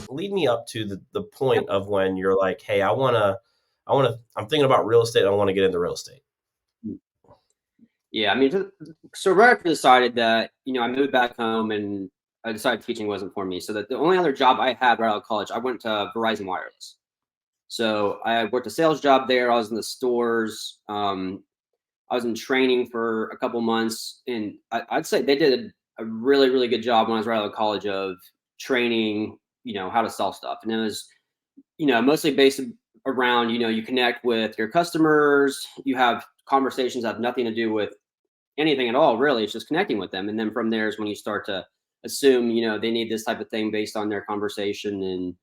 lead me up to the point of when you're like, hey, I'm thinking about real estate. I want to get into real estate. Yeah, I mean, so right after I decided that, I moved back home and I decided teaching wasn't for me. So that the only other job I had right out of college, I went to Verizon Wireless. So I worked a sales job there. I was in the stores. I was in training for a couple months, and I'd say they did a really, really good job when I was right out of college of training, how to sell stuff. And it was, mostly based around, you connect with your customers, you have conversations that have nothing to do with anything at all, really. It's just connecting with them. And then from there is when you start to assume, they need this type of thing based on their conversation. And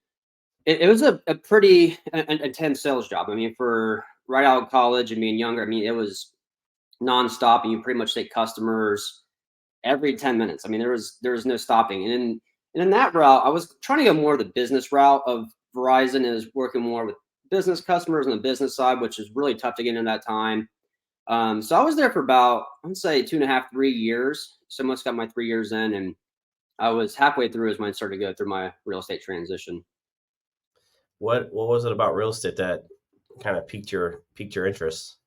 it was a pretty intense sales job. I mean, for right out of college and being younger, I mean, it was nonstop, and you pretty much take customers every 10 minutes. I mean, there was no stopping. And in that route, I was trying to go more of the business route of Verizon. Is working more with business customers on the business side, which is really tough to get in that time. So I was there for about, I'd say 2.5, 3 years. So I almost got my 3 years in, and I was halfway through is when I started to go through my real estate transition. What was it about real estate that kind of piqued your interest?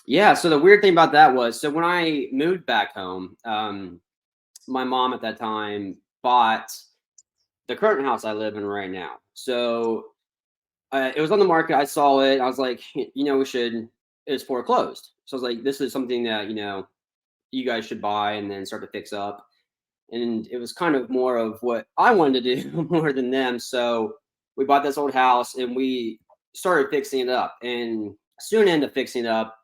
Yeah. So the weird thing about that was, so when I moved back home, my mom at that time bought the current house I live in right now. So it was on the market. I saw it. I was like, we should. It's foreclosed. So I was like, this is something that you guys should buy and then start to fix up. And it was kind of more of what I wanted to do more than them. So we bought this old house and we started fixing it up. And soon into fixing it up,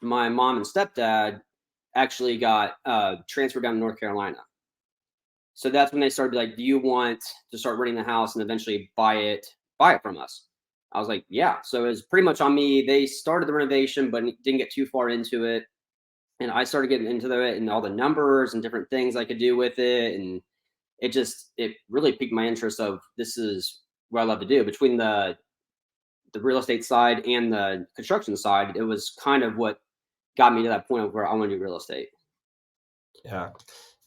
my mom and stepdad actually got transferred down to North Carolina. So that's when they started like, do you want to start renting the house and eventually buy it from us? I was like, yeah. So it was pretty much on me. They started the renovation, but didn't get too far into it. And I started getting into it and all the numbers and different things I could do with it. And it really piqued my interest of this is what I love to do. Between the real estate side and the construction side, it was kind of what got me to that point of where I want to do real estate. Yeah.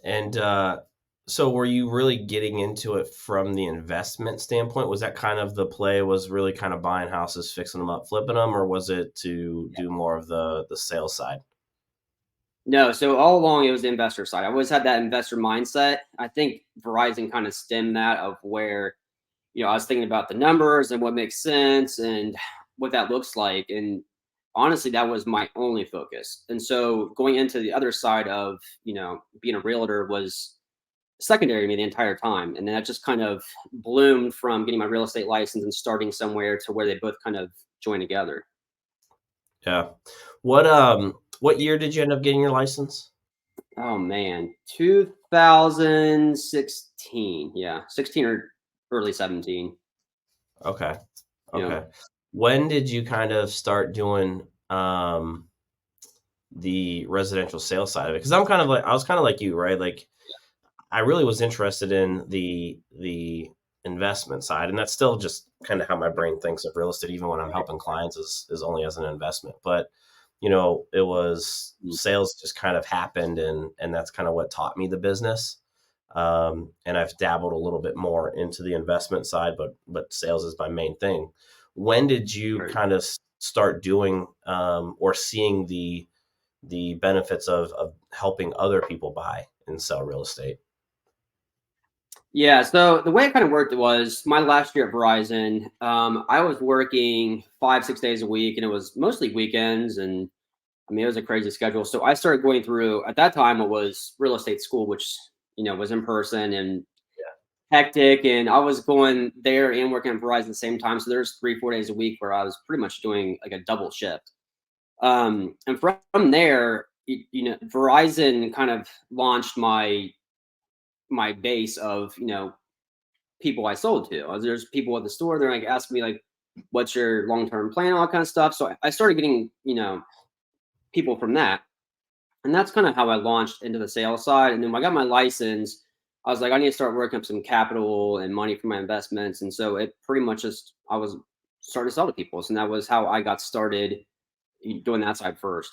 And so were you really getting into it from the investment standpoint? Was that kind of the play, was really kind of buying houses, fixing them up, flipping them, or was it to do more of the sales side? No, so all along it was the investor side. I always had that investor mindset. I think Verizon kind of stemmed that of where, I was thinking about the numbers and what makes sense and what that looks like. And honestly, that was my only focus. And so going into the other side of, being a realtor was secondary to me the entire time. And then that just kind of bloomed from getting my real estate license and starting somewhere to where they both kind of join together. Yeah. What year did you end up getting your license? Oh man, 2016. Yeah, 16 or early 17. Okay. Yeah. Okay. When did you kind of start doing the residential sales side of it? Because I was kind of like you, right? Like I really was interested in the investment side, and that's still just kind of how my brain thinks of real estate, even when I'm helping clients is only as an investment. But it was sales just kind of happened, and that's kind of what taught me the business. And I've dabbled a little bit more into the investment side, but sales is my main thing. When did you Right. kind of start doing or seeing the benefits of helping other people buy and sell real estate? Yeah. So the way it kind of worked was my last year at Verizon. I was working 5, 6 days a week, and it was mostly weekends. And I mean, it was a crazy schedule. So I started going through at that time it was real estate school, which was in person and hectic. And I was going there and working at Verizon at the same time. So there's 3, 4 days a week where I was pretty much doing like a double shift. And from there, Verizon kind of launched my base of people I sold to. There's people at the store. They're like asking me like, "What's your long term plan?" All that kind of stuff. So I started getting people from that, and that's kind of how I launched into the sales side. And then when I got my license, I was like, I need to start working up some capital and money for my investments. And so it pretty much just I was starting to sell to people. So that was how I got started doing that side first.